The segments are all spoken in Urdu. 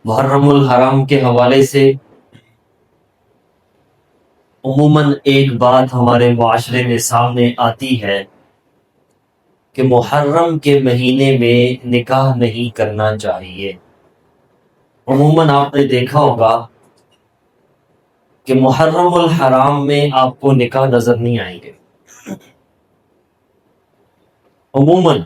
محرم الحرام کے حوالے سے عموماً ایک بات ہمارے معاشرے میں سامنے آتی ہے کہ محرم کے مہینے میں نکاح نہیں کرنا چاہیے۔ عموماً آپ نے دیکھا ہوگا کہ محرم الحرام میں آپ کو نکاح نظر نہیں آئیں گے۔ عموماً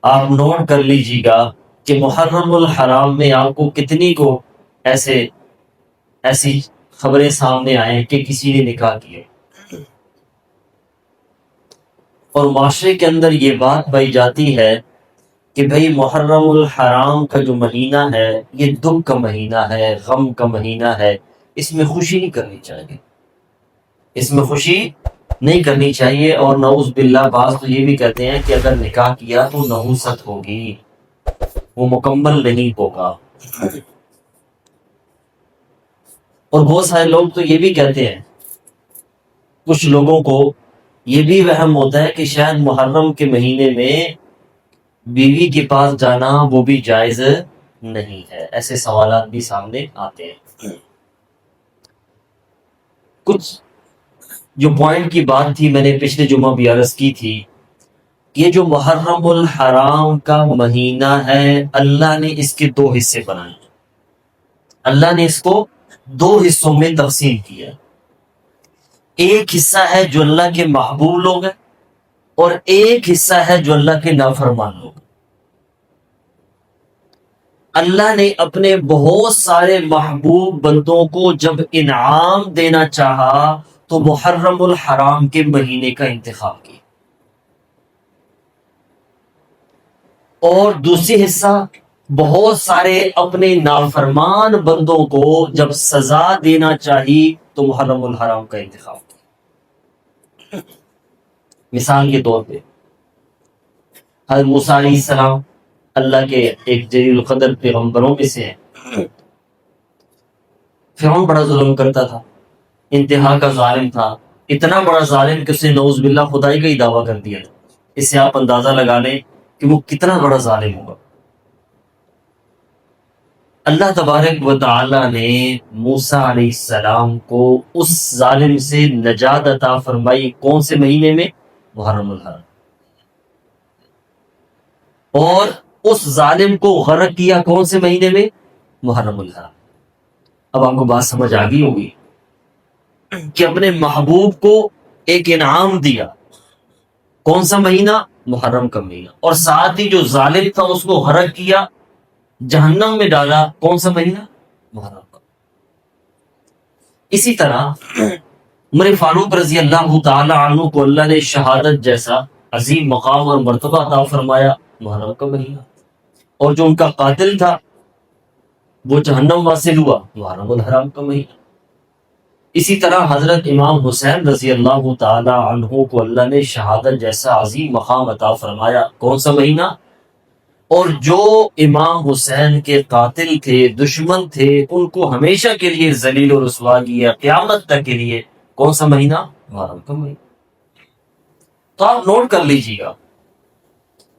آپ نوٹ کر لیجیے گا کہ محرم الحرام میں آپ کو کتنی کو ایسی خبریں سامنے آئیں کہ کسی نے نکاح کیا، اور معاشرے کے اندر یہ بات پائی جاتی ہے کہ بھئی محرم الحرام کا جو مہینہ ہے یہ دکھ کا مہینہ ہے، غم کا مہینہ ہے، اس میں خوشی نہیں کرنی چاہیے، اس میں خوشی نہیں کرنی چاہیے۔ اور نعوذ باللہ بعض تو یہ بھی کہتے ہیں کہ اگر نکاح کیا تو نحوست ہوگی، وہ مکمل نہیں ہوگا۔ اور بہت سارے لوگ تو یہ بھی کہتے ہیں، کچھ لوگوں کو یہ بھی وہم ہوتا ہے کہ شاید محرم کے مہینے میں بیوی کے پاس جانا وہ بھی جائز نہیں ہے۔ ایسے سوالات بھی سامنے آتے ہیں۔ کچھ جو پوائنٹ کی بات تھی میں نے پچھلے جمعہ بھی عرض کی تھی، یہ جو محرم الحرام کا مہینہ ہے اللہ نے اس کے 2 حصے بنائے، اللہ نے اس کو 2 حصوں میں تقسیم کیا۔ ایک حصہ ہے جو اللہ کے محبوب لوگ ہیں، اور ایک حصہ ہے جو اللہ کے نافرمان لوگ ہیں۔ اللہ نے اپنے بہت سارے محبوب بندوں کو جب انعام دینا چاہا تو محرم الحرام کے مہینے کا انتخاب کیا، اور دوسری حصہ بہت سارے اپنے نافرمان بندوں کو جب سزا دینا چاہی تو محرم الحرام کا انتخاب کیا۔ مثال کے طور پہ حضرت موسیٰ علیہ السلام اللہ کے ایک جلیل القدر پیغمبروں میں سے ہیں۔ فرعون بڑا ظلم کرتا تھا، انتہا کا ظالم تھا، اتنا بڑا ظالم کہ اس نے نعوذ باللہ خدائی کا ہی دعویٰ کر دیا۔ اس سے آپ اندازہ لگا لیں کہ وہ کتنا بڑا ظالم ہوگا۔ اللہ تبارک و تعالی نے موسیٰ علیہ السلام کو اس ظالم سے نجات عطا فرمائی، کون سے مہینے میں؟ محرم الحرام۔ اور اس ظالم کو غرق کیا کون سے مہینے میں؟ محرم الحرام۔ اب آپ کو بات سمجھ آ گئی ہوگی کہ اپنے محبوب کو ایک انعام دیا، کون سا مہینہ؟ محرم کا مہینہ، اور ساتھ ہی جو ظالم تھا اس کو غرق کیا، جہنم میں ڈالا، کون سا مہینہ؟ محرم کا۔ اسی طرح عمر فاروق رضی اللہ تعالی عنہ کو اللہ نے شہادت جیسا عظیم مقام اور مرتبہ عطا فرمایا، محرم کا مہینہ، اور جو ان کا قاتل تھا وہ جہنم واصل ہوا، محرم الحرام کا مہینہ۔ اسی طرح حضرت امام حسین رضی اللہ تعالی عنہ کو اللہ نے شہادت جیسا عظیم مقام عطا فرمایا، کون سا مہینہ؟ اور جو امام حسین کے قاتل تھے، دشمن تھے، ان کو ہمیشہ کے لیے ذلیل و رسوا کیا قیامت تک کے لیے، کون سا مہینہ؟ محرم کا مہینہ۔ تو آپ نوٹ کر لیجیے گا،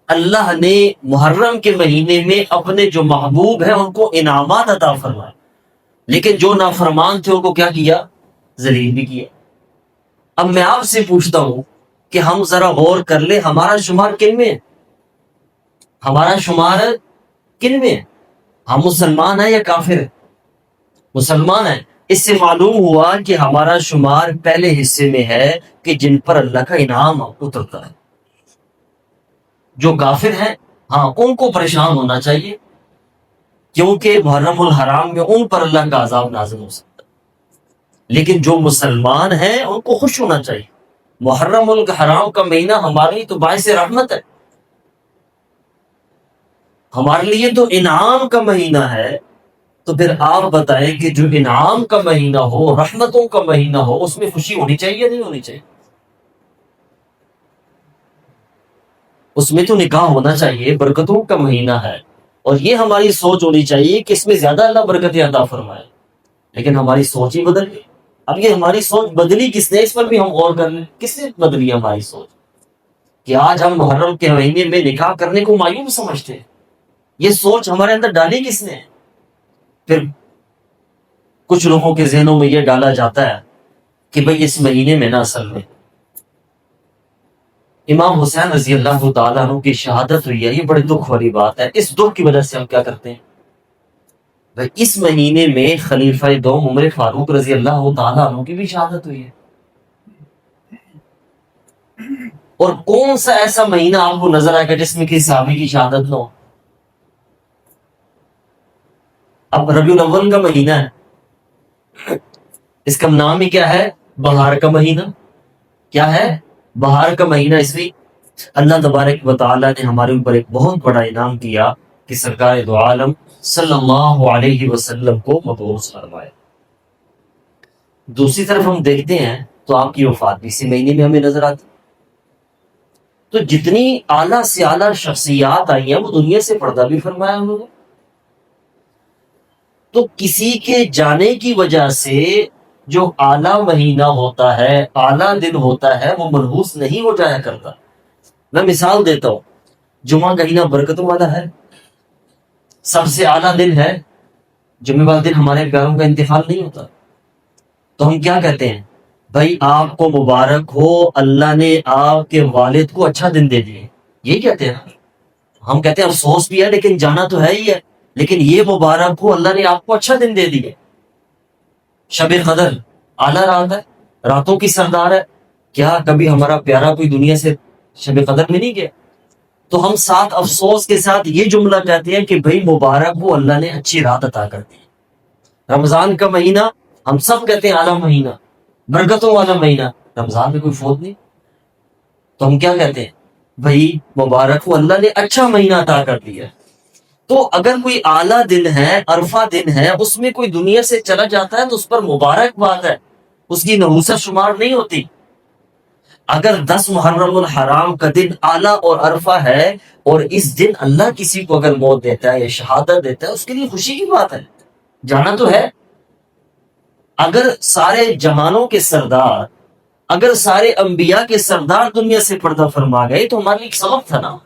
اللہ نے محرم کے مہینے میں اپنے جو محبوب ہیں ان کو انعامات عطا فرمائے، لیکن جو نافرمان تھے ان کو کیا کیا؟ ذلیل بھی کیا۔ اب میں آپ سے پوچھتا ہوں کہ ہم ذرا غور کر لیں، ہمارا شمار کن میں ہے؟ ہمارا شمار کن میں ہے؟ ہم مسلمان ہیں یا کافر ہیں؟ مسلمان ہیں۔ اس سے معلوم ہوا کہ ہمارا شمار پہلے حصے میں ہے کہ جن پر اللہ کا انعام اترتا ہے۔ جو کافر ہیں ہاں ان کو پریشان ہونا چاہیے، کیونکہ محرم الحرام میں ان پر اللہ کا عذاب نازل ہو سکتا ہے، لیکن جو مسلمان ہیں ان کو خوش ہونا چاہیے۔ محرم الحرام کا مہینہ ہمارے لیے تو باعث رحمت ہے، ہمارے لیے تو انعام کا مہینہ ہے۔ تو پھر آپ بتائیں کہ جو انعام کا مہینہ ہو، رحمتوں کا مہینہ ہو، اس میں خوشی ہونی چاہیے یا نہیں ہونی چاہیے؟ اس میں تو نکاح ہونا چاہیے، برکتوں کا مہینہ ہے، اور یہ ہماری سوچ ہونی چاہیے کہ اس میں زیادہ اللہ برکتیں عطا فرمائے، لیکن ہماری سوچ ہی بدل گئی۔ اب یہ ہماری سوچ بدلی کس نے؟ اس پر بھی ہم غور کر لیں، کس نے بدلی ہماری سوچ کہ آج ہم محرم کے مہینے میں نکاح کرنے کو معیوب سمجھتے ہیں؟ یہ سوچ ہمارے اندر ڈالی کس نے؟ پھر کچھ لوگوں کے ذہنوں میں یہ ڈالا جاتا ہے کہ بھئی اس مہینے میں نا اصل میں امام حسین رضی اللہ تعالیٰ عنہ کی شہادت ہوئی ہے. یہ بڑے دکھ والی بات ہے. اس دکھ کی وجہ سے ہم کیا کرتے ہیں بھئی اس مہینے میں خلیفہ دوم عمر فاروق رضی اللہ تعالیٰ عنہ کی بھی شہادت ہوئی ہے. اور کون سا ایسا مہینہ آپ کو نظر آئے گا جس میں کسی صحابی کی شہادت نہ ہو؟ اب ربیع الاول کا مہینہ ہے، اس کا نام ہی کیا ہے؟ بہار کا مہینہ. کیا ہے؟ بہار کا مہینہ. اس میں اللہ تبارک و تعالیٰ نے ہمارے اوپر ایک بہت بڑا انعام کیا کہ سرکار دو عالم صلی اللہ علیہ وسلم کو مبعوث فرمایا. دوسری طرف ہم دیکھتے ہیں تو آپ کی وفات بھی اسی مہینے میں ہمیں نظر آتی. تو جتنی اعلیٰ سے اعلیٰ شخصیات آئی ہیں وہ دنیا سے پردہ بھی فرمایا انہوں نے. تو کسی کے جانے کی وجہ سے جو اعلیٰ مہینہ ہوتا ہے، اعلیٰ دن ہوتا ہے، وہ منحوس نہیں ہو جایا کرتا. میں مثال دیتا ہوں، جمعہ کا مہینہ برکتوں والا ہے، سب سے اعلیٰ دن ہے. جمعہ والے دن ہمارے پیاروں کا انتقال نہیں ہوتا، تو ہم کیا کہتے ہیں؟ بھائی آپ کو مبارک ہو، اللہ نے آپ کے والد کو اچھا دن دے دیے. یہ کہتے ہیں. ہم کہتے ہیں افسوس بھی ہے لیکن جانا تو ہے ہی ہے، لیکن یہ مبارک ہو اللہ نے آپ کو اچھا دن دے دیے. شب قدر اعلیٰ رات ہے، راتوں کی سردار ہے. کیا کبھی ہمارا پیارا کوئی دنیا سے شب قدر میں نہیں گیا؟ تو ہم ساتھ افسوس کے ساتھ یہ جملہ کہتے ہیں کہ بھئی مبارک ہو اللہ نے اچھی رات عطا کر دی. رمضان کا مہینہ ہم سب کہتے ہیں اعلیٰ مہینہ، برکتوں والا مہینہ. رمضان میں کوئی فوت نہیں، تو ہم کیا کہتے ہیں؟ بھئی مبارک ہو اللہ نے اچھا مہینہ عطا کر دیا. تو اگر کوئی اعلیٰ دن ہے، عرفہ دن ہے، اس میں کوئی دنیا سے چلا جاتا ہے تو اس پر مبارک بات ہے، اس کی نحوست شمار نہیں ہوتی. اگر 10 محرم الحرام کا دن اعلیٰ اور عرفہ ہے اور اس دن اللہ کسی کو اگر موت دیتا ہے یا شہادت دیتا ہے، اس کے لیے خوشی کی بات ہے، جانا تو ہے. اگر سارے جہانوں کے سردار، اگر سارے انبیاء کے سردار دنیا سے پردہ فرما گئے تو ہمارے لیے ایک سبق تھا نا.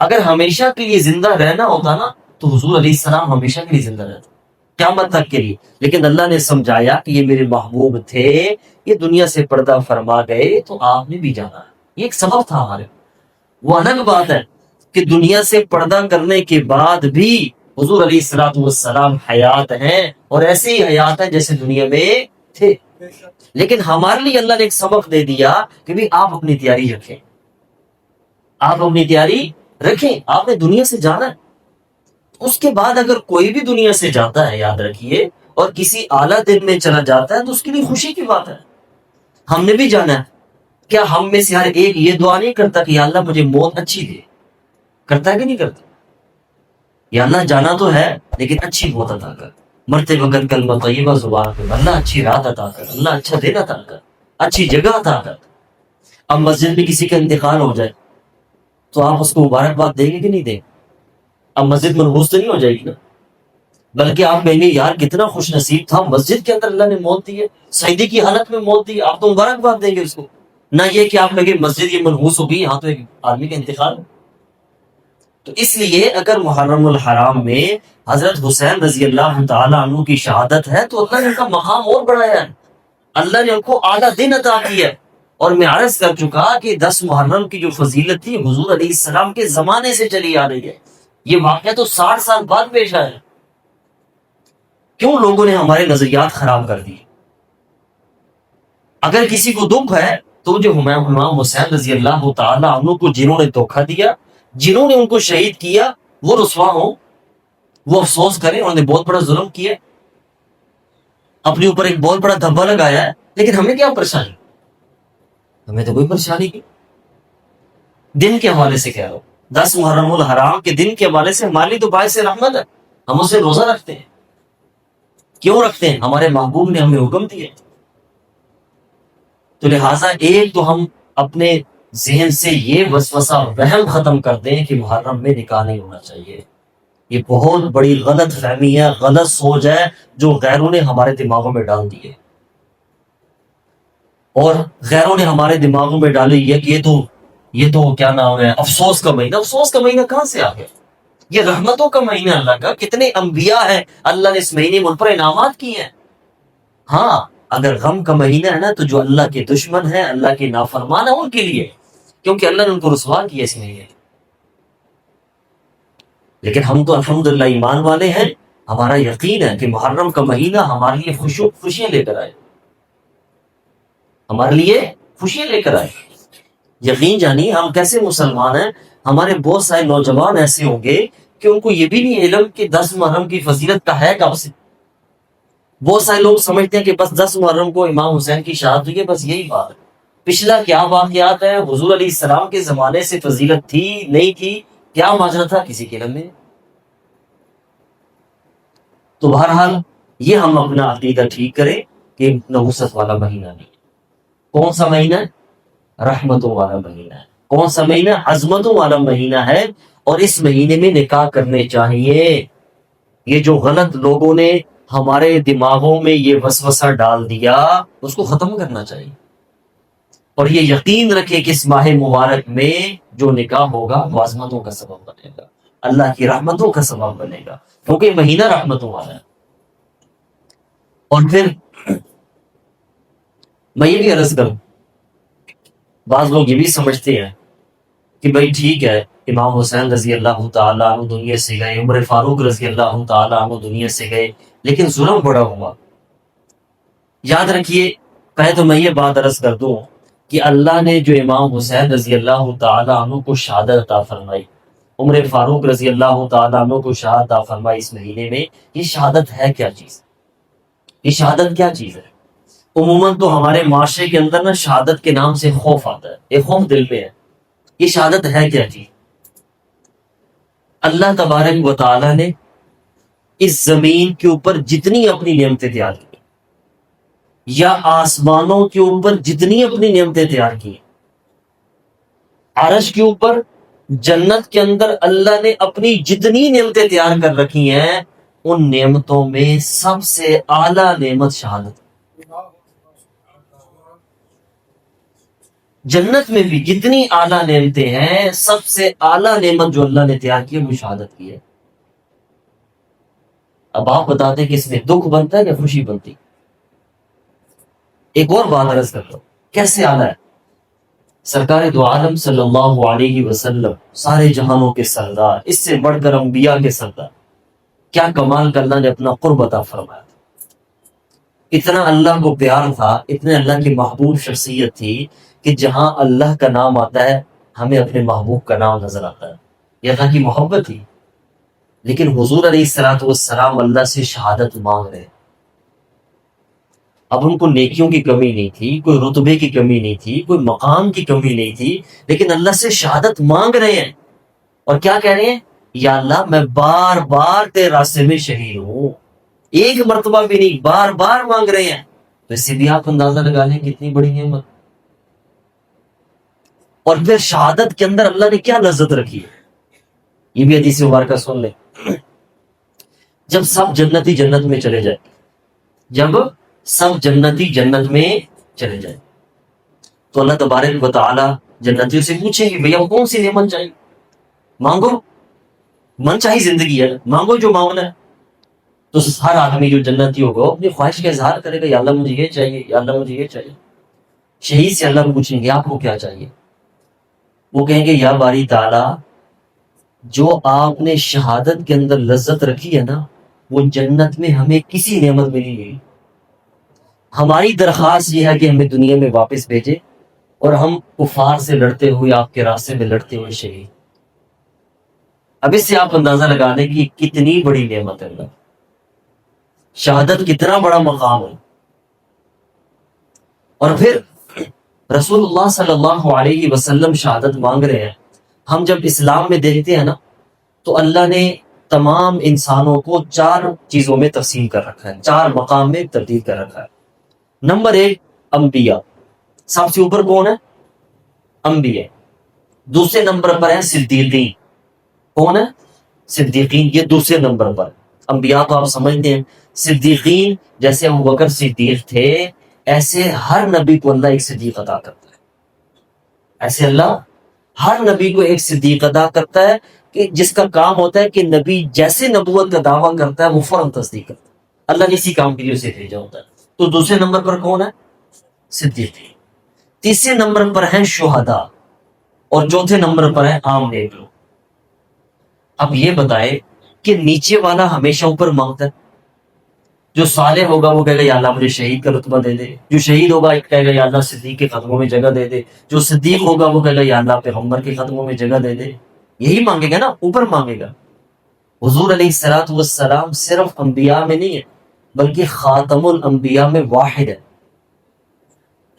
اگر ہمیشہ کے لیے زندہ رہنا ہوتا نا تو حضور علیہ السلام ہمیشہ کے لیے زندہ رہتے، قیامت تک کے لیے. لیکن اللہ نے سمجھایا کہ یہ میرے محبوب تھے، یہ دنیا سے پردہ فرما گئے تو آپ نے بھی جانا. یہ ایک سبب تھا ہمارے. وہ الگ بات ہے کہ دنیا سے پردہ کرنے کے بعد بھی حضور علیہ الصلوۃ والسلام حیات ہیں اور ایسے ہی حیات ہیں جیسے دنیا میں تھے. لیکن ہمارے لیے اللہ نے ایک سبق دے دیا کہ بھی آپ اپنی تیاری رکھیں، آپ اپنی تیاری رکھیں. آپ نے دنیا سے جانا ہے. اس کے بعد اگر کوئی بھی دنیا سے جاتا ہے، یاد رکھیے، اور کسی اعلیٰ دن میں چلا جاتا ہے تو اس کے لیے خوشی کی بات ہے. ہم نے بھی جانا ہے. کیا ہم میں سے ہر ایک یہ دعا نہیں کرتا کہ یا اللہ مجھے موت اچھی دے؟ کرتا ہے کہ نہیں کرتا؟ یا اللہ جانا تو ہے لیکن اچھی موت عطا کر، مرتے وقت کلمہ طیبہ زبان پہ، اللہ اچھی رات عطا کر، اللہ اچھا دن عطا کر، اچھی جگہ عطا کر. اب مسجد میں کسی کا انتقال ہو جائے تو آپ اس کو مبارکباد دیں گے کہ نہیں دیں؟ اب مسجد منحوس تو نہیں ہو جائے گی نا، بلکہ آپ کہیں گے یار کتنا خوش نصیب تھا، مسجد کے اندر اللہ نے موت دی ہے، سجدے کی حالت میں موت دی ہے. آپ تو مبارکباد دیں گے اس کو، نہ یہ کہ آپ لگے مسجد یہ منحوس ہو گئی، یہاں تو ایک آدمی کا انتقال. تو اس لیے اگر محرم الحرام میں حضرت حسین رضی اللہ تعالیٰ عنہ کی شہادت ہے تو اللہ نے ان کا مقام اور بڑھایا ہے، اللہ نے ان کو اعلیٰ دن عطا کیا ہے. اور میں عرض کر چکا کہ 10 محرم کی جو فضیلت تھی حضور علیہ السلام کے زمانے سے چلی آ رہی ہے. یہ واقعہ تو 60 سال بعد پیش آیا. کیوں لوگوں نے ہمارے نظریات خراب کر دی؟ اگر کسی کو دکھ ہے تو جو امام حسین رضی اللہ تعالیٰ عنہ کو جنہوں نے دھوکہ دیا، جنہوں نے ان کو شہید کیا، وہ رسوا ہوں، وہ افسوس کریں. انہوں نے بہت بڑا ظلم کیا، اپنے اوپر ایک بہت بڑا دھبا لگایا ہے. لیکن ہمیں کیا پریشانی؟ ہمیں تو کوئی پریشانی نہیں. دن کے حوالے سے کہہ رہا ہوں، 10 محرم الحرام کے دن کے حوالے سے ہمارے لیے تو باعث رحمت ہے. ہم اسے روزہ رکھتے ہیں. کیوں رکھتے ہیں؟ ہمارے محبوب نے ہمیں حکم دیا. تو لہٰذا ایک تو ہم اپنے ذہن سے یہ وسوسہ وہم ختم کر دیں کہ محرم میں نکاح نہیں ہونا چاہیے. یہ بہت بڑی غلط فہمی ہے، غلط سوچ ہے جو غیروں نے ہمارے دماغوں میں ڈال دی ہے. اور غیروں نے ہمارے دماغوں میں ڈالی ہے کہ یہ تو کیا نام ہے، افسوس کا مہینہ. افسوس کا مہینہ کہاں سے آ گیا؟ یہ رحمتوں کا مہینہ اللہ کا، کتنے انبیاء ہیں اللہ نے اس مہینے میں ان پر انعامات کیے ہیں۔ ہاں اگر غم کا مہینہ ہے نا تو جو اللہ کے دشمن ہیں، اللہ کے نافرمان ہیں، ان کے لیے، کیونکہ اللہ نے ان کو رسوا کیا اس مہینے۔ لیکن ہم تو الحمدللہ ایمان والے ہیں، ہمارا یقین ہے کہ محرم کا مہینہ ہمارے لیے خوشیاں لے کر آئے، ہمارے لیے خوشیاں لے کر آئے۔ یقین جانیے ہم کیسے مسلمان ہیں، ہمارے بہت سارے نوجوان ایسے ہوں گے کہ ان کو یہ بھی نہیں علم کہ 10 محرم کی فضیلت کا ہے کب سے۔ بہت سارے لوگ سمجھتے ہیں کہ بس 10 محرم کو امام حسین کی شہادت ہوئی ہے، بس یہی بات ہے۔ پچھلا کیا واقعات ہے، حضور علیہ السلام کے زمانے سے فضیلت تھی نہیں تھی، کیا ماجرا تھا، کسی کے علم میں۔ تو بہرحال یہ ہم اپنا عقیدہ ٹھیک کریں کہ نحوست والا مہینہ نہیں۔ کون سا مہینہ؟ رحمتوں والا مہینہ ہے۔ کون سا مہینہ؟ عظمتوں والا مہینہ ہے، اور اس مہینے میں نکاح کرنے چاہیے۔ یہ جو غلط لوگوں نے ہمارے دماغوں میں یہ وسوسہ ڈال دیا، اس کو ختم کرنا چاہیے، اور یہ یقین رکھے کہ اس ماہ مبارک میں جو نکاح ہوگا وہ عظمتوں کا سبب بنے گا، اللہ کی رحمتوں کا سبب بنے گا، کیونکہ مہینہ رحمتوں والا ہے۔ اور پھر میں یہ بھی عرض کروں، بعض لوگ یہ بھی سمجھتے ہیں کہ بھائی ٹھیک ہے، امام حسین رضی اللہ تعالیٰ عنہ دنیا سے گئے، عمر فاروق رضی اللہ تعالیٰ عنہ دنیا سے گئے، لیکن ظلم بڑا ہوا۔ یاد رکھیے، پہلے تو میں یہ بات عرض کر دوں کہ اللہ نے جو امام حسین رضی اللہ تعالیٰ عنہ کو شہادت عطا فرمائی، عمر فاروق رضی اللہ تعالیٰ عنہ کو شہادت عطا فرمائی اس مہینے میں، یہ شہادت ہے کیا چیز؟ یہ شہادت کیا چیز ہے؟ عموماً تو ہمارے معاشرے کے اندر نا شہادت کے نام سے خوف آتا ہے، ایک خوف دل میں ہے۔ یہ شہادت ہے کیا چیز؟ اللہ تبارک و تعالیٰ نے اس زمین کے اوپر جتنی اپنی نعمتیں تیار کی، یا آسمانوں کے اوپر جتنی اپنی نعمتیں تیار کی، عرش کے اوپر، جنت کے اندر اللہ نے اپنی جتنی نعمتیں تیار کر رکھی ہیں، ان نعمتوں میں سب سے اعلیٰ نعمت شہادت۔ جنت میں بھی جتنی اعلیٰ نعمتیں ہیں، سب سے اعلیٰ نعمت جو اللہ نے تیار کی ہے وہ شہادت کی ہے۔ اب آپ بتاتے ہیں کہ اس میں دکھ بنتا ہے یا خوشی بنتی؟ ایک اور بات عرض کرتا ہوں، کیسے اعلیٰ ہے؟ سرکار دو عالم صلی اللہ علیہ وسلم، سارے جہانوں کے سردار، اس سے بڑھ کر انبیاء کے سردار، کیا کمال کا اللہ نے اپنا قرب عطا فرمایا تھا۔ اتنا اللہ کو پیار تھا، اتنے اللہ کی محبوب شخصیت تھی کہ جہاں اللہ کا نام آتا ہے ہمیں اپنے محبوب کا نام نظر آتا ہے، یہ اللہ کی محبت تھی۔ لیکن حضور علیہ السلام اللہ سے شہادت مانگ رہے۔ اب ان کو نیکیوں کی کمی نہیں تھی، کوئی رتبے کی کمی نہیں تھی، کوئی مقام کی کمی نہیں تھی، لیکن اللہ سے شہادت مانگ رہے ہیں، اور کیا کہہ رہے ہیں؟ یا اللہ میں بار بار تیرے راستے میں شہید ہوں، ایک مرتبہ بھی نہیں، بار بار مانگ رہے ہیں۔ تو اس سے بھی آپ اندازہ لگا لیں کتنی بڑی نعمت۔ اور پھر شہادت کے اندر اللہ نے کیا لذت رکھی ہے، یہ بھی حدیث مبارکہ سن لیں۔ جب سب جنتی جنت میں چلے جائیں، جب سب جنتی جنت میں چلے جائیں، تو اللہ تبارک و تعالی جنتیوں سے پوچھیں گے بھیا کون سی نعمت چاہیے، مانگو، من چاہی زندگی ہے، مانگو جو مانگنا ہے۔ تو ہر آدمی جو جنتی ہوگا اپنی خواہش کا اظہار کرے گا، یا اللہ مجھے یہ چاہیے، یا اللہ مجھے یہ چاہیے۔ شہید سے اللہ پوچھیں گے آپ کو کیا چاہیے؟ وہ کہیں گے یا باری تعالیٰ، جو آپ نے شہادت کے اندر لذت رکھی ہے نا، وہ جنت میں ہمیں کسی نعمت میں نہیں ملی۔ ہماری درخواست یہ ہے کہ ہمیں دنیا میں واپس بھیجے، اور ہم کفار سے لڑتے ہوئے، آپ کے راستے میں لڑتے ہوئے شہید۔ اب اس سے آپ اندازہ لگا دیں کہ کتنی بڑی نعمت ہے اللہ، شہادت کتنا بڑا مقام ہے۔ اور پھر رسول اللہ صلی اللہ علیہ وسلم شہادت مانگ رہے ہیں۔ ہم جب اسلام میں دیکھتے ہیں نا، تو اللہ نے تمام انسانوں کو 4 چیزوں میں تقسیم کر رکھا ہے، 4 مقام میں ترتیب کر رکھا ہے۔ نمبر 1 انبیاء، سب سے اوپر کون ہے؟ انبیاء۔ دوسرے نمبر پر ہے صدیقین، کون ہے؟ صدیقین، یہ دوسرے نمبر پر۔ انبیاء تو آپ سمجھتے ہیں، صدیقین جیسے ابوبکر صدیق تھے، ایسے ہر نبی کو اللہ ایک صدیق عطا کرتا ہے، ایسے اللہ ہر نبی کو ایک صدیق ادا کرتا ہے کہ جس کا کام ہوتا ہے کہ نبی جیسے نبوت کا دعویٰ کرتا ہے وہ فوراً تصدیق کرتا ہے، اللہ نے اسی کام کے لیے اسے بھیجا ہوتا ہے۔ تو دوسرے نمبر پر کون ہے؟ صدیق۔ تیسرے نمبر پر ہیں شہداء، اور چوتھے نمبر پر ہے عام نیک لوگ۔ اب یہ بتائے کہ نیچے والا ہمیشہ اوپر مانگتا ہے، جو صالح ہوگا وہ کہے گا یا اللہ مجھے شہید کا رتبہ دے دے، جو شہید ہوگا ایک کہے گا یا اللہ صدیق کے قدموں میں جگہ دے دے، جو صدیق ہوگا وہ کہے گا یا اللہ پیغمبر کے قدموں میں جگہ دے دے۔ یہی مانگے گا نا، اوپر مانگے گا۔ حضور علیہ الصلوۃ والسلام صرف انبیاء میں نہیں ہے بلکہ خاتم الانبیاء میں واحد ہے،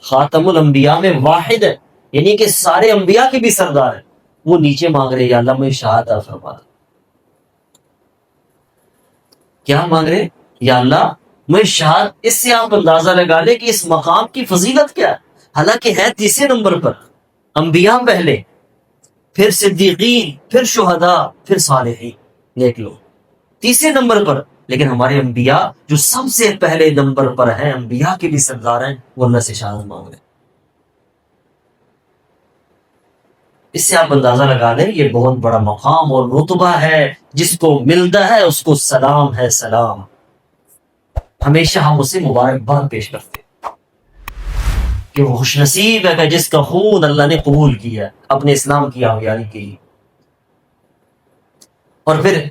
خاتم الانبیاء میں واحد ہے، یعنی کہ سارے انبیاء کے بھی سردار ہے۔ وہ نیچے مانگ رہے یا اللہ مجھے شہادت فرما دے۔ کیا مانگ رہے؟ یا اللہ مجھے شہادت۔ اس سے آپ اندازہ لگا لیں کہ اس مقام کی فضیلت کیا ہے۔ حالانکہ ہے تیسرے نمبر پر، انبیاء پہلے، پھر صدیقین، پھر شہداء، پھر صالحین نیک لوگ تیسرے نمبر پر، لیکن ہمارے انبیاء جو سب سے پہلے نمبر پر ہیں، انبیاء کے بھی سردار ہیں، وہ اللہ سے شہادت مانگ رہے ہیں۔ اس سے آپ اندازہ لگا لیں یہ بہت بڑا مقام اور رتبہ ہے، جس کو ملتا ہے اس کو سلام ہے، سلام۔ ہمیشہ ہم اسے مبارکباد پیش کرتے ہیں کہ وہ خوش نصیب ہے کہ جس کا خون اللہ نے قبول کیا اپنے اسلام کی آمیاری کے لیے۔ اور پھر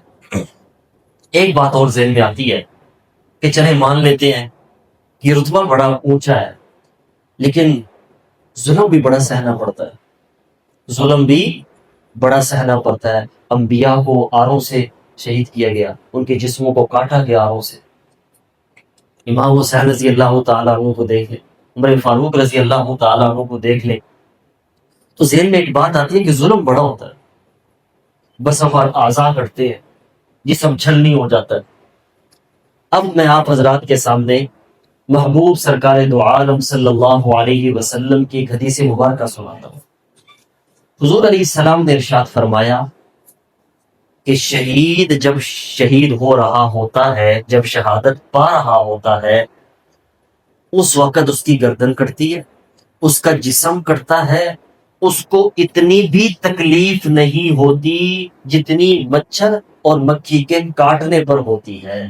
ایک بات اور ذہن میں آتی ہے کہ چلے مان لیتے ہیں کہ یہ رتبہ بڑا اونچا ہے، لیکن ظلم بھی بڑا سہنا پڑتا ہے، ظلم بھی بڑا سہنا پڑتا ہے۔ انبیاء کو آروں سے شہید کیا گیا، ان کے جسموں کو کاٹا گیا آروں سے۔ امام حسین رضی اللہ تعالیٰ عنہ کو دیکھ لیں، عمر فاروق رضی اللہ تعالیٰ عنہ کو دیکھ لیں، تو ذہن میں ایک بات آتی ہے کہ ظلم بڑا ہوتا ہے، بس ہمارے اعضاء کٹتے ہیں، جسم چھلنی ہو جاتا ہے۔ اب میں آپ حضرات کے سامنے محبوب سرکار دو عالم صلی اللہ علیہ وسلم کی ایک حدیث مبارکہ سناتا ہوں۔ حضور علیہ السلام نے ارشاد فرمایا کہ شہید جب شہید ہو رہا ہوتا ہے، جب شہادت پا رہا ہوتا ہے، اس وقت اس کی گردن کٹتی ہے، اس کا جسم کٹتا ہے، اس کو اتنی بھی تکلیف نہیں ہوتی جتنی مچھر اور مکھی کے کاٹنے پر ہوتی ہے۔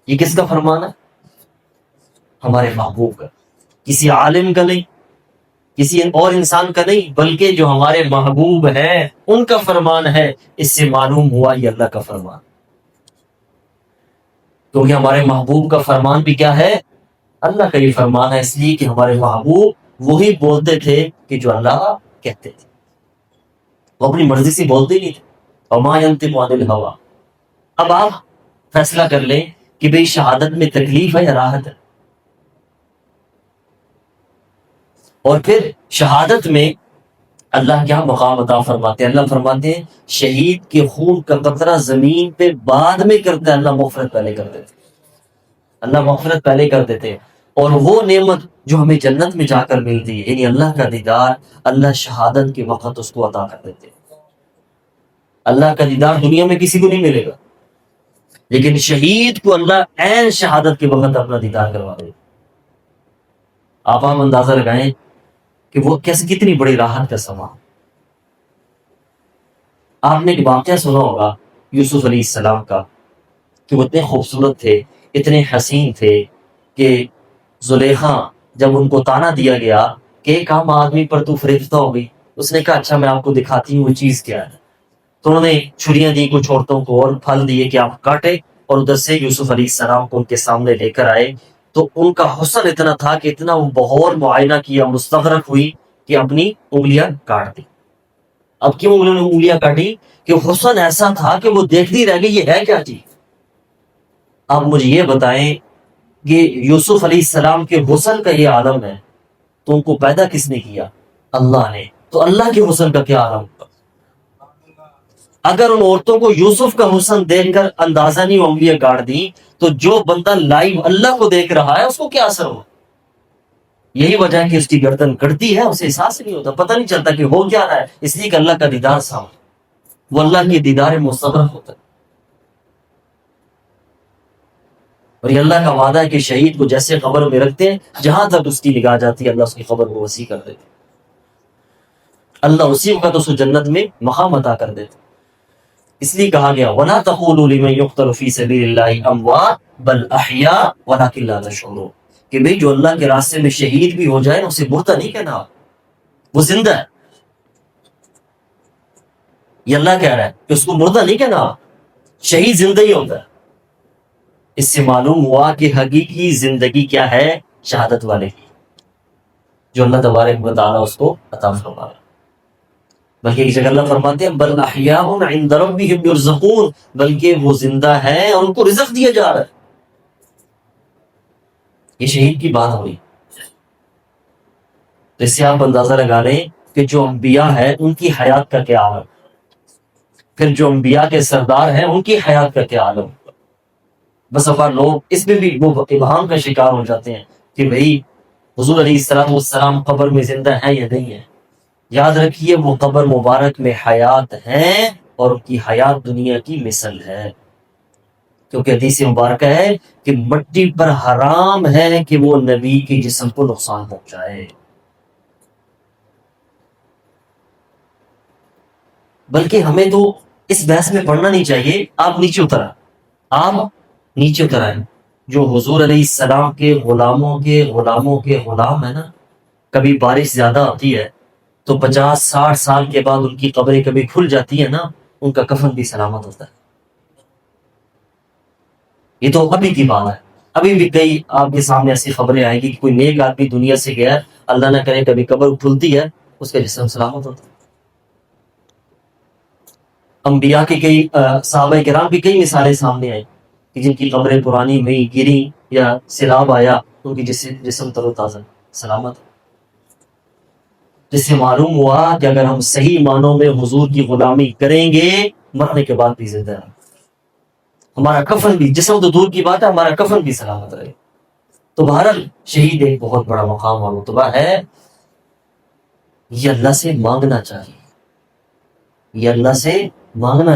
یہ کس کا فرمان ہے؟ ہمارے محبوب کا، کسی عالم کا نہیں، کسی اور انسان کا نہیں، بلکہ جو ہمارے محبوب ہیں ان کا فرمان ہے۔ اس سے معلوم ہوا یہ اللہ کا فرمان، کیونکہ ہمارے محبوب کا فرمان بھی کیا ہے؟ اللہ کا یہ فرمان ہے، اس لیے کہ ہمارے محبوب وہی بولتے تھے کہ جو اللہ کہتے تھے، وہ اپنی مرضی سے بولتے نہیں تھے۔ وما ينطق عن الهوى۔ اب آپ فیصلہ کر لیں کہ بھئی شہادت میں تکلیف ہے یا راحت ہے؟ اور پھر شہادت میں اللہ کیا مقام عطا فرماتے ہیں؟ اللہ فرماتے ہیں شہید کے خون کا قطرہ زمین پہ بعد میں کرتا ہے، اللہ مغفرت پہلے کر دیتے، اللہ مغفرت پہلے کر دیتے ہیں۔ اور وہ نعمت جو ہمیں جنت میں جا کر ملتی ہے، یعنی اللہ کا دیدار، اللہ شہادت کے وقت اس کو عطا کر دیتے ہیں۔ اللہ کا دیدار دنیا میں کسی کو نہیں ملے گا، لیکن شہید کو اللہ عین شہادت کے وقت اپنا دیدار کروا دے۔ آپ اندازہ لگائیں کہ وہ کیسے کتنی بڑی راحت کا سما۔ آپ نے ایک واقعہ سنا ہوگا یوسف علیہ السلام کا، کہ وہ اتنے خوبصورت تھے، اتنے حسین تھے کہ زلیخا جب ان کو تانا دیا گیا کہ ایک عام آدمی پر تو فریفتہ ہو گئی، اس نے کہا اچھا میں آپ کو دکھاتی ہوں وہ چیز کیا ہے۔ تو انہوں نے چھریاں دی کچھ عورتوں کو اور پھل دیے کہ آپ کاٹے، اور ادھر سے یوسف علیہ السلام کو ان کے سامنے لے کر آئے۔ تو ان کا حسن اتنا تھا کہ اتنا وہ بغور معائنہ کیا، مستغرق ہوئی کہ اپنی انگلیاں کاٹ دی۔ اب کیوں انہوں نے انگلیاں کاٹی؟ کہ حسن ایسا تھا کہ وہ دیکھتی رہ گئی یہ ہے کیا چیز۔ اب مجھے یہ بتائیں کہ یوسف علیہ السلام کے حسن کا یہ عالم ہے، تو ان کو پیدا کس نے کیا؟ اللہ نے۔ تو اللہ کے حسن کا کیا عالم ہوگا؟ اگر ان عورتوں کو یوسف کا حسن دیکھ کر اندازہ نہیں انگلیاں کاٹ دی، تو جو بندہ لائیو اللہ کو دیکھ رہا ہے اس کو کیا اثر ہو؟ یہی وجہ ہے کہ اس کی گردن کٹتی ہے، اسے احساس نہیں ہوتا، پتہ نہیں چلتا کہ ہو کیا رہا ہے، اس لیے کہ اللہ کا دیدار سامنے، وہ اللہ کی دیدار مستغرق ہوتا ہے۔ اور یہ اللہ کا وعدہ ہے کہ شہید کو جیسے قبر میں رکھتے ہیں، جہاں تک اس کی نگاہ جاتی ہے اللہ اس کی قبر کو وسیع کر دیتے ہیں۔ اللہ اسی وقت اس کو جنت میں مقام عطا کر دیتے. اس لیے کہا گیا وَلَا تَقُولُوا لِمَن يُقْتَلُ فِي سَبِيلِ اللَّهِ أَمْوَاتٌ بَلْ أَحْيَاءٌ وَلَٰكِن لَّا تَشْعُرُونَ کہ بھئی جو اللہ کے راستے میں شہید بھی ہو جائے نا اسے مردہ نہیں کہنا، وہ زندہ ہے. یہ اللہ کہہ رہا ہے کہ اس کو مردہ نہیں کہنا، شہید زندہ ہی ہوتا ہے. اس سے معلوم ہوا کہ حقیقی زندگی کیا ہے، شہادت والے کی، جو اللہ تبارک و تعالیٰ اس کو عطا فرما رہا ہے. بلکہ ایک جگہ اللہ فرماتے ہیں بل احیاء عند ربهم یرزقون، بلکہ وہ زندہ ہے اور ان کو رزق دیا جا رہا ہے. یہ شہید کی بات ہوئی. تو اس سے آپ اندازہ لگا لیں کہ جو انبیاء ہیں ان کی حیات کا کیا حال ہے، پھر جو انبیاء کے سردار ہیں ان کی حیات کا کیا حال ہے. بس اب لوگ اس میں بھی وہ ابہام کا شکار ہو جاتے ہیں کہ بھئی حضور علیہ السلام والسلام قبر میں زندہ ہیں یا نہیں ہیں. یاد رکھیے وہ قبر مبارک میں حیات ہیں اور ان کی حیات دنیا کی مثل ہے، کیونکہ حدیث مبارکہ ہے کہ مٹی پر حرام ہے کہ وہ نبی کے جسم کو نقصان پہنچائے. بلکہ ہمیں تو اس بحث میں پڑھنا نہیں چاہیے. آپ نیچے اتر آئیں. جو حضور علیہ السلام کے غلاموں کے غلام ہے نا، کبھی بارش زیادہ آتی ہے تو 50-60 سال کے بعد ان کی قبریں کبھی کھل جاتی ہیں نا، ان کا کفن بھی سلامت ہوتا ہے. یہ تو ابھی کی بات ہے. ابھی بھی کئی آپ کے سامنے ایسی خبریں آئیں گی کہ کوئی نیک آدمی دنیا سے گیا، اللہ نہ کرے کبھی قبر کھلتی ہے، اس کا جسم سلامت ہوتا ہے. انبیاء کے کئی صحابہ کرام کی کئی مثالیں سامنے آئیں کہ جن کی قبریں پرانی ہوئی، گری یا سیلاب آیا، ان کی جسم تر و تازہ سلامت. جس سے معلوم ہوا کہ اگر ہم صحیح معنوں میں حضور کی غلامی کریں گے مرنے کے بعد بھی زندہ رہیں، ہمارا کفن بھی، جسم تو دور کی بات ہے، ہمارا کفن بھی سلامت رہے. تو بہرحال شہید ایک بہت بڑا مقام اور رتبہ ہے. یہ اللہ سے مانگنا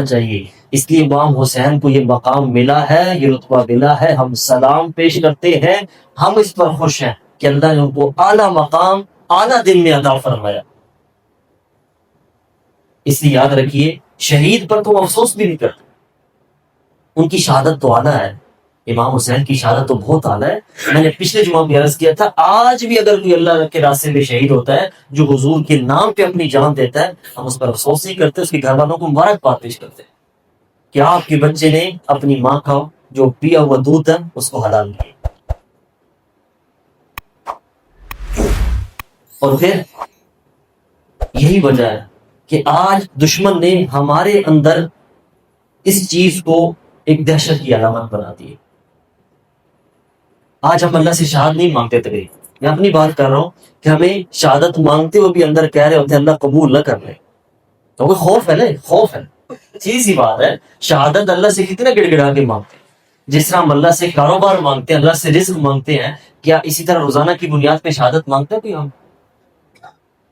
چاہیے. اس لیے امام حسین کو یہ مقام ملا ہے، یہ رتبہ ملا ہے. ہم سلام پیش کرتے ہیں، ہم اس پر خوش ہیں کہ اللہ نے ان کو اعلیٰ مقام اعلیٰ دن میں عطا فرمایا. اس لیے یاد رکھیے شہید پر تو افسوس بھی نہیں کرتے، ان کی شہادت تو اعلیٰ ہے. امام حسین کی شہادت تو بہت اعلیٰ ہے. میں نے پچھلے جمعہ میں عرض کیا تھا آج بھی اگر کوئی اللہ کے راستے میں شہید ہوتا ہے جو حضور کے نام پہ اپنی جان دیتا ہے، ہم اس پر افسوس نہیں کرتے، اس کے گھر والوں کو مبارکباد پیش کرتے ہیں کہ آپ کے بچے نے اپنی ماں کا جو پیا ہوا دودھ ہے اس کو حلال کیا. اور پھر یہی وجہ ہے کہ آج دشمن نے ہمارے اندر اس چیز کو ایک دہشت کی علامت بنا دی ہے. آج ہم اللہ سے شہادت نہیں مانگتے تھے. میں اپنی بات کر رہا ہوں کہ ہمیں شہادت مانگتے ہوئے بھی اندر کہہ رہے ہوتے ہیں اللہ قبول نہ کر لے، کیونکہ خوف ہے. سیدھی بات ہے، شہادت اللہ سے کتنا گڑ گڑا کے مانگتے ہیں. جس طرح ہم اللہ سے کاروبار مانگتے ہیں، اللہ سے رزق مانگتے ہیں، کیا اسی طرح روزانہ کی بنیاد پہ شہادت مانگتے ہیں کوئی؟ ہم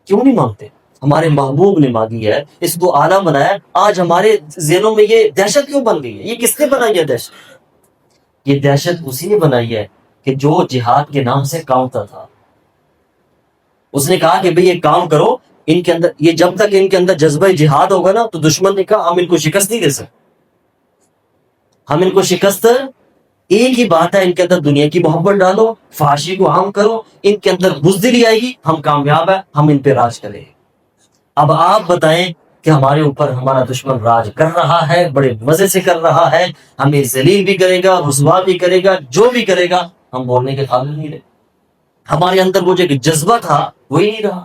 کیوں نہیں مانگتے؟ ہمارے محبوب نے مانگی ہے، اس کو اعلیٰ بنایا. آج ہمارے ذہنوں میں یہ دہشت کیوں بن گئی ہے؟ یہ کس نے بنائی ہے دہشت؟ یہ دہشت اسی نے بنائی ہے کہ جو جہاد کے نام سے کامتا تھا. اس نے کہا کہ بھئی یہ کام کرو، ان کے اندر یہ جب تک ان کے اندر جذبہ جہاد ہوگا نا تو دشمن نے کہا ہم ان کو شکست نہیں دے سکتے. ہم ان کو شکست، ایک ہی بات ہے، ان کے اندر دنیا کی محبت ڈالو، فحاشی کو عام کرو، ان کے اندر بزدلی آئے گی، ہم کامیاب ہیں، ہم ان پہ راج کریں. اب آپ بتائیں کہ ہمارے اوپر ہمارا دشمن راج کر رہا ہے، بڑے مزے سے کر رہا ہے، ہمیں ذلیل بھی کرے گا، رسوا بھی کرے گا، جو بھی کرے گا، ہم بولنے کے قابل نہیں رہے. ہمارے اندر وہ جو جذبہ تھا وہی نہیں رہا.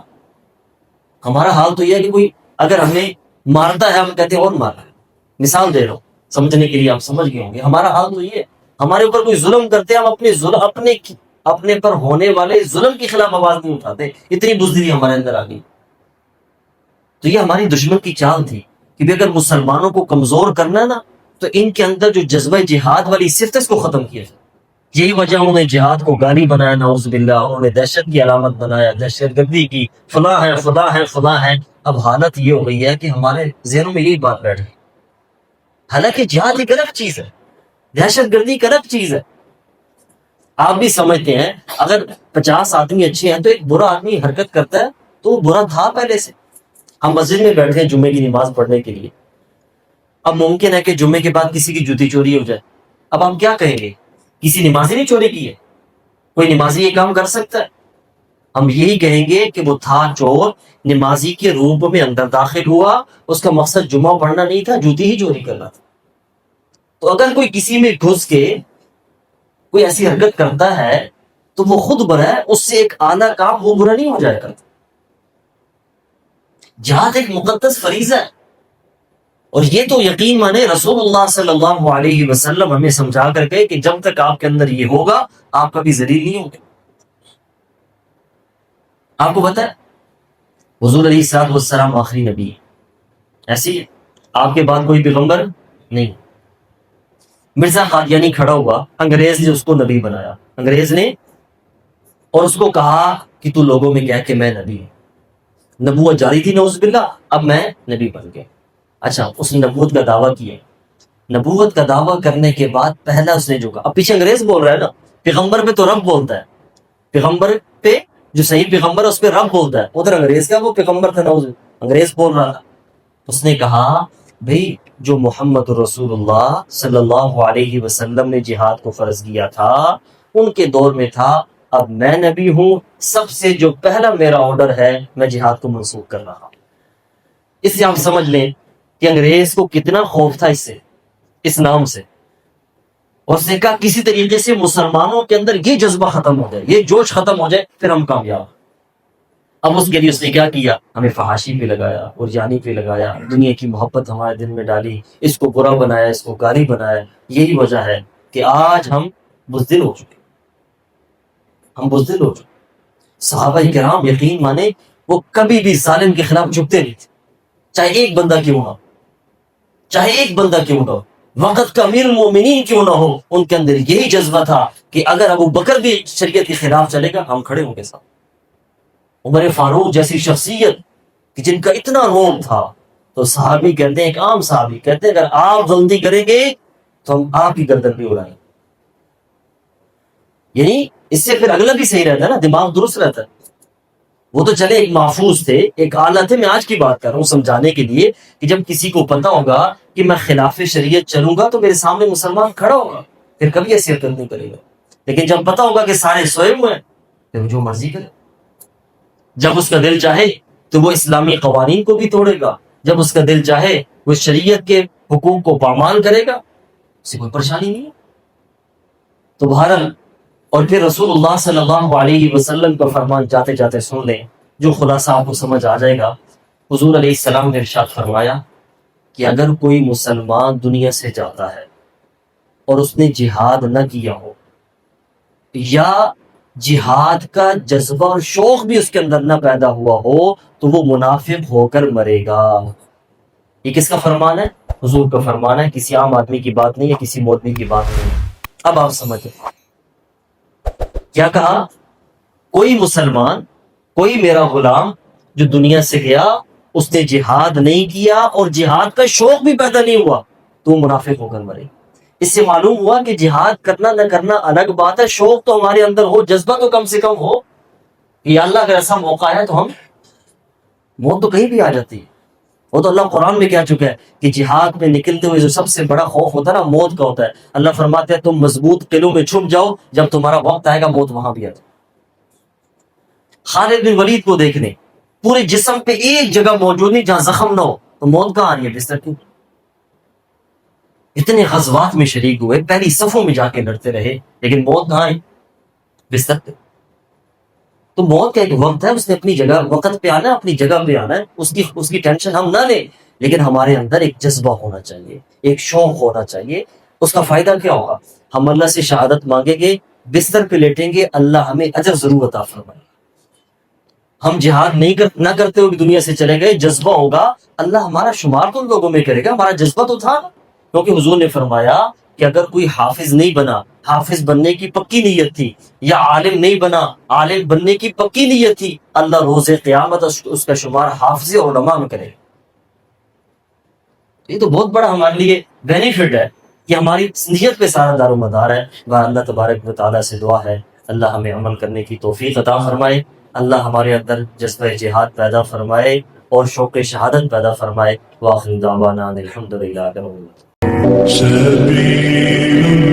ہمارا حال تو یہ ہے کہ کوئی اگر ہمیں مارتا ہے ہم کہتے ہیں اور مارا ہے. مثال دے رہا ہوں سمجھنے کے لیے، آپ سمجھ گئے ہوں گے. ہمارا حال تو یہ ہے، ہمارے اوپر کوئی ظلم کرتے ہیں ہم اپنے پر ہونے والے ظلم کے خلاف آواز نہیں اٹھاتے. اتنی بزدلی ہمارے اندر آ گئی. تو یہ ہماری دشمن کی چال تھی کہ اگر مسلمانوں کو کمزور کرنا ہے نا تو ان کے اندر جو جذبہ جہاد والی صفت ہے اس کو ختم کیا جائے. یہی وجہ انہوں نے جہاد کو گالی بنایا، نعوذ باللہ. انہوں نے دہشت کی علامت بنایا، دہشت گردی کی، فلاں ہے. اب حالت یہ ہو گئی ہے کہ ہمارے ذہنوں میں یہی بات بیٹھ گئی. حالانکہ جہاد ایک الگ چیز ہے، دہشت گردی ایک الگ چیز ہے. آپ بھی سمجھتے ہیں اگر 50 آدمی اچھے ہیں تو ایک برا آدمی حرکت کرتا ہے تو وہ برا تھا پہلے سے. ہم مسجد میں بیٹھے ہیں جمعے کی نماز پڑھنے کے لیے. اب ممکن ہے کہ جمعے کے بعد کسی کی جوتی چوری ہو جائے. اب ہم کیا کہیں گے؟ کسی نمازی نے چوری کی ہے؟ کوئی نمازی یہ کام کر سکتا ہے؟ ہم یہی کہیں گے کہ وہ تھا چور، نمازی کے روپ میں اندر داخل ہوا، اس کا مقصد جمعہ پڑھنا نہیں تھا، جوتی ہی چوری کرنا تھا. تو اگر کوئی کسی میں گھس کے کوئی ایسی حرکت کرتا ہے تو وہ خود برا ہے، اس سے ایک اعلیٰ کام وہ برا نہیں ہو جائے گا. جہاد ایک مقدس فریضہ ہے، اور یہ تو یقین مانے رسول اللہ صلی اللہ علیہ وسلم ہمیں سمجھا کر گئے کہ جب تک آپ کے اندر یہ ہوگا آپ کبھی ذلیل نہیں ہوں گے. آپ کو پتہ ہے حضور علیہ الصلوۃ والسلام آخری نبی ہے، ایسی ہے، آپ کے بعد کوئی پیغمبر نہیں. مرزا قادیانی کھڑا ہوا، انگریز نے اس کو نبی بنایا، انگریز نے، اور اس کو کہا کہ تو لوگوں میں کہہ کہ میں نبی ہوں. نبوت جاری تھی نعوذ باللہ، اب میں نبی بن گیا. اچھا، اس نے نبوت کا دعویٰ کیا. نبوت کا دعویٰ کرنے کے بعد پہلا اس نے جو کہا، اب پیچھے انگریز بول رہا ہے نا، پیغمبر پہ تو رب بولتا ہے، پیغمبر پہ جو صحیح پیغمبر ہے اس پہ رب بولتا ہے. ادھر انگریز کا وہ پیغمبر تھا نعوذ، انگریز بول رہا تھا. اس نے کہا بھئی جو محمد رسول اللہ صلی اللہ علیہ وسلم نے جہاد کو فرض کیا تھا ان کے دور میں تھا، اب میں نبی ہوں، سب سے جو پہلا میرا آرڈر ہے میں جہاد کو منسوخ کر رہا ہوں. اس سے آپ سمجھ لیں کہ انگریز کو کتنا خوف تھا اس نام سے. اور اس نے کہا کسی طریقے سے مسلمانوں کے اندر یہ جذبہ ختم ہو جائے، یہ جوش ختم ہو جائے، پھر ہم کامیاب. اب اس کے لیے اس نے کیا کیا؟ ہمیں فحاشی پہ لگایا اور جانی پہ لگایا، دنیا کی محبت ہمارے دل میں ڈالی، اس کو برا بنایا، اس کو گالی بنایا. یہی وجہ ہے کہ آج ہم بزدل ہو چکے، ہم بزدل ہو چکے. صحابہ کرام یقین مانے وہ کبھی بھی ظالم کے خلاف جھکتے نہیں تھے، چاہے ایک بندہ کیوں نہ ہو، چاہے ایک بندہ کیوں نہ ہو، وقت کا امیر المومنین کیوں نہ ہو، ان کے اندر یہی جذبہ تھا کہ اگر ابو بکر بھی شریعت کے خلاف چلے گا ہم کھڑے ہوں گے ساتھ. عمر فاروق جیسی شخصیت کہ جن کا اتنا رول تھا، تو صحابی کہتے ہیں، ایک عام صحابی کہتے ہیں اگر آپ غلطی کریں گے تو ہم آپ کی گردن بھی اڑائیں. یعنی اس سے پھر اگلا بھی صحیح رہتا ہے نا، دماغ درست رہتا ہے. وہ تو چلے ایک محفوظ تھے، ایک اعلیٰ تھے. میں آج کی بات کر رہا ہوں سمجھانے کے لیے کہ جب کسی کو پتا ہوگا کہ میں خلاف شریعت چلوں گا تو میرے سامنے مسلمان کھڑا ہوگا، پھر کبھی ایسی حرکت نہیں کرے گا. لیکن جب پتا ہوگا کہ سارے سوئے ہوئے ہیں پھر جو مرضی کرے. جب اس کا دل چاہے تو وہ اسلامی قوانین کو بھی توڑے گا، جب اس کا دل چاہے وہ شریعت کے حقوق کو پامال کرے گا، اسے کوئی پریشانی نہیں ہے. تو بہرحال، اور پھر رسول اللہ صلی اللہ علیہ وسلم کا فرمان جاتے جاتے سن لیں، جو خلاصہ آپ کو سمجھ آ جائے گا. حضور علیہ السلام نے ارشاد فرمایا کہ اگر کوئی مسلمان دنیا سے جاتا ہے اور اس نے جہاد نہ کیا ہو، یا جہاد کا جذبہ اور شوق بھی اس کے اندر نہ پیدا ہوا ہو، تو وہ منافق ہو کر مرے گا. یہ کس کا فرمان ہے؟ حضور کا فرمان ہے، کسی عام آدمی کی بات نہیں ہے، کسی مولوی کی بات نہیں ہے. اب آپ سمجھیں کیا کہا؟ کوئی مسلمان، کوئی میرا غلام جو دنیا سے گیا، اس نے جہاد نہیں کیا اور جہاد کا شوق بھی پیدا نہیں ہوا، تو وہ منافق ہو کر مرے. اس سے معلوم ہوا کہ جہاد کرنا نہ کرنا الگ بات ہے، شوق تو ہمارے اندر ہو، جذبہ تو کم سے کم ہو کہ یا اللہ اگر ایسا موقع ہے تو ہم، موت تو کہیں بھی آ جاتی ہے. وہ تو اللہ قرآن میں کہہ چکا ہے کہ جہاد میں نکلتے ہوئے جو سب سے بڑا خوف ہوتا ہے نا، موت کا ہوتا ہے. اللہ فرماتے ہیں تم مضبوط قلعوں میں چھپ جاؤ، جب تمہارا وقت آئے گا موت وہاں بھی آ جائے. خالد بن ولید کو دیکھنے، پورے جسم پہ ایک جگہ موجود نہیں جہاں زخم نہ ہو، تو موت کہاں آ رہی ہے؟ بستر کی. اتنے غزوات میں شریک ہوئے، پہلی صفوں میں جا کے لڑتے رہے، لیکن موت کہاں آئی؟ بستر پہ. تو موت کا ایک وقت ہے، اس نے اپنی جگہ وقت پہ آنا ہے، اپنی جگہ پہ آنا ہے. اس کی ٹینشن ہم نہ لیں، لیکن ہمارے اندر ایک جذبہ ہونا چاہیے، ایک شوق ہونا چاہیے. اس کا فائدہ کیا ہوگا؟ ہم اللہ سے شہادت مانگیں گے، بستر پہ لیٹیں گے، اللہ ہمیں اجر ضرور عطا فرمائے. ہم جہاد نہ کرتے ہوئے دنیا سے چلے گئے، جذبہ ہوگا، اللہ ہمارا شمار تو ان لوگوں میں کرے گا. ہمارا جذبہ تو تھا، کیونکہ حضور نے فرمایا کہ اگر کوئی حافظ نہیں بنا، حافظ بننے کی پکی نیت تھی، یا عالم نہیں بنا، عالم بننے کی پکی نیت تھی، اللہ روز قیامت اس کا شمار حافظ اور علماء میں کرے. یہ تو بہت بڑا ہمارے لیے بینیفٹ ہے کہ ہماری نیت پہ سارا دار و مدار ہے. اللہ تبارک و تعالیٰ سے دعا ہے اللہ ہمیں عمل کرنے کی توفیق عطا فرمائے، اللہ ہمارے اندر جذبہ جہاد پیدا فرمائے. اور شوق شہادت پیدا فرمائے. وآخر دعوانا الحمدللہ رب العالمین.